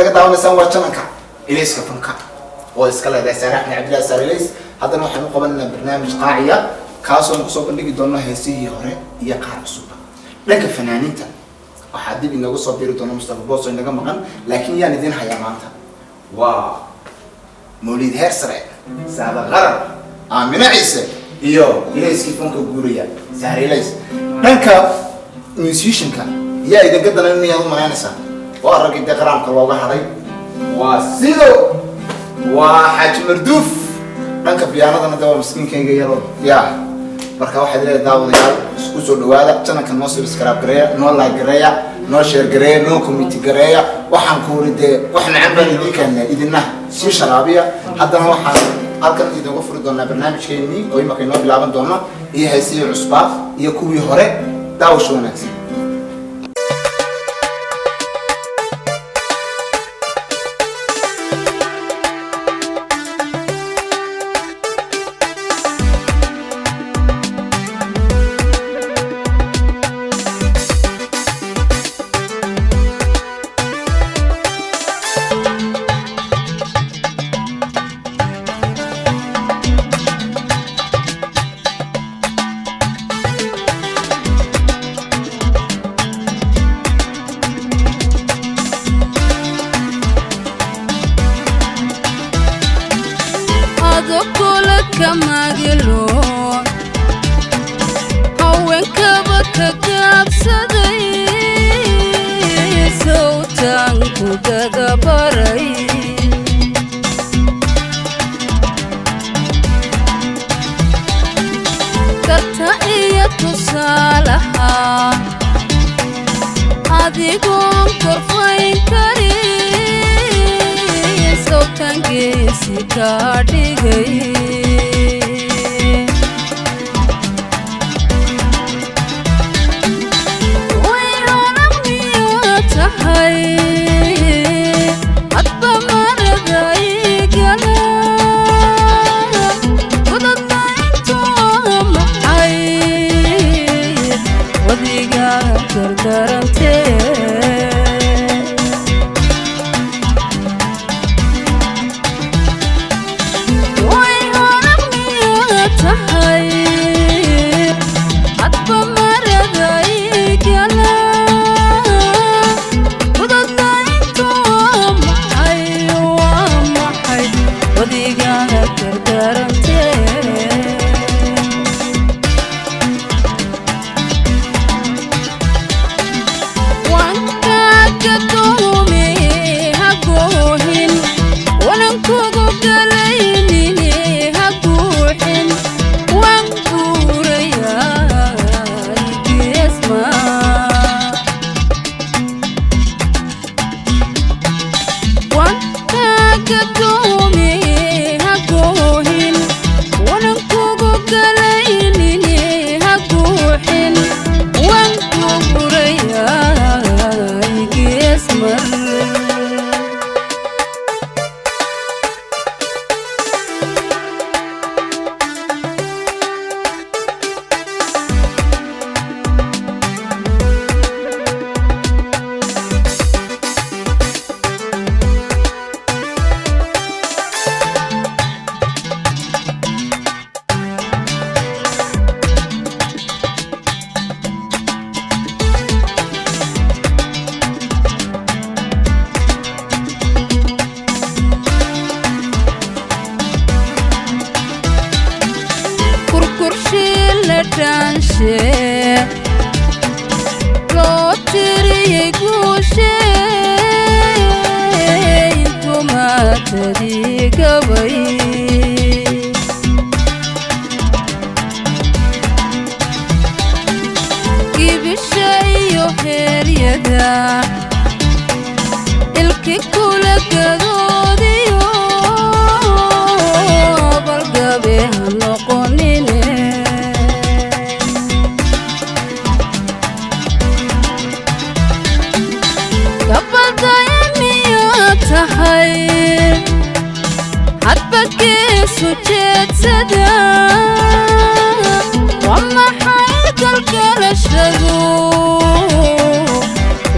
naga daawanaysan waa channelka Ilayska Fanka oo iska leedahay Saraxni Cabdillah Sarilays haddana waxaan u qabanaa barnaamij qaaciya kaasoo ku soo bandhigi doona heesihii hore iyo qaar cusub dhanka fanaaniinta waxaa dib inagu soo biiri doona Mustafa Boso inaga maqan laakiin yaan idin hayaa maanta waa Mawlid Hersare Saaba Qarar Aamina Ciise iyo Ilayska Fanka guuriya Sarilays dhanka musicianka yaa idinka danaynayaa u manaanaysaa waa ragga qaraamka looga haday waa sido waa Xaj Marduuf dhanka biyaanadana dawaa miskiinkayga yaro yaa marka waxaad leedahay daawadayaal isku soo dhawaada channelka noo subscribe gareeya noo like gareeya noo share gareeya noo comment gareeya waxaan ku wariday wax nacam baan idin keenay idinna si sharaabiya haddana waxaan halkan idinku furi doonaa barnaamijkeennii oo imika inoo bilaaban doona iyo heesihii cusbaa iyo kuwii hore daawasho wanaagsan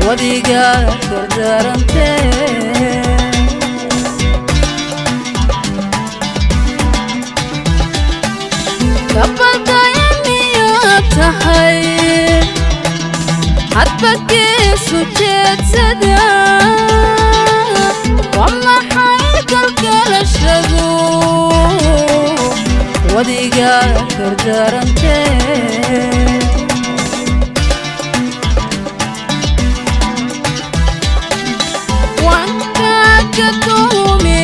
wadiga dardarante wadiga kardarante wanka katumi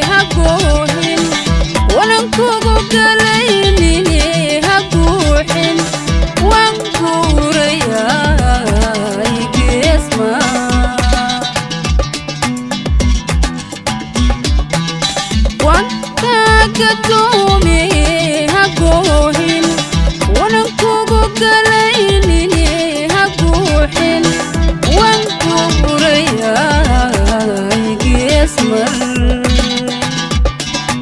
hagohin wanan kugu galayni hagohin wankuraya igesma wanka katumi hagohin wanan kugu galayni hagohin wankuraya igesma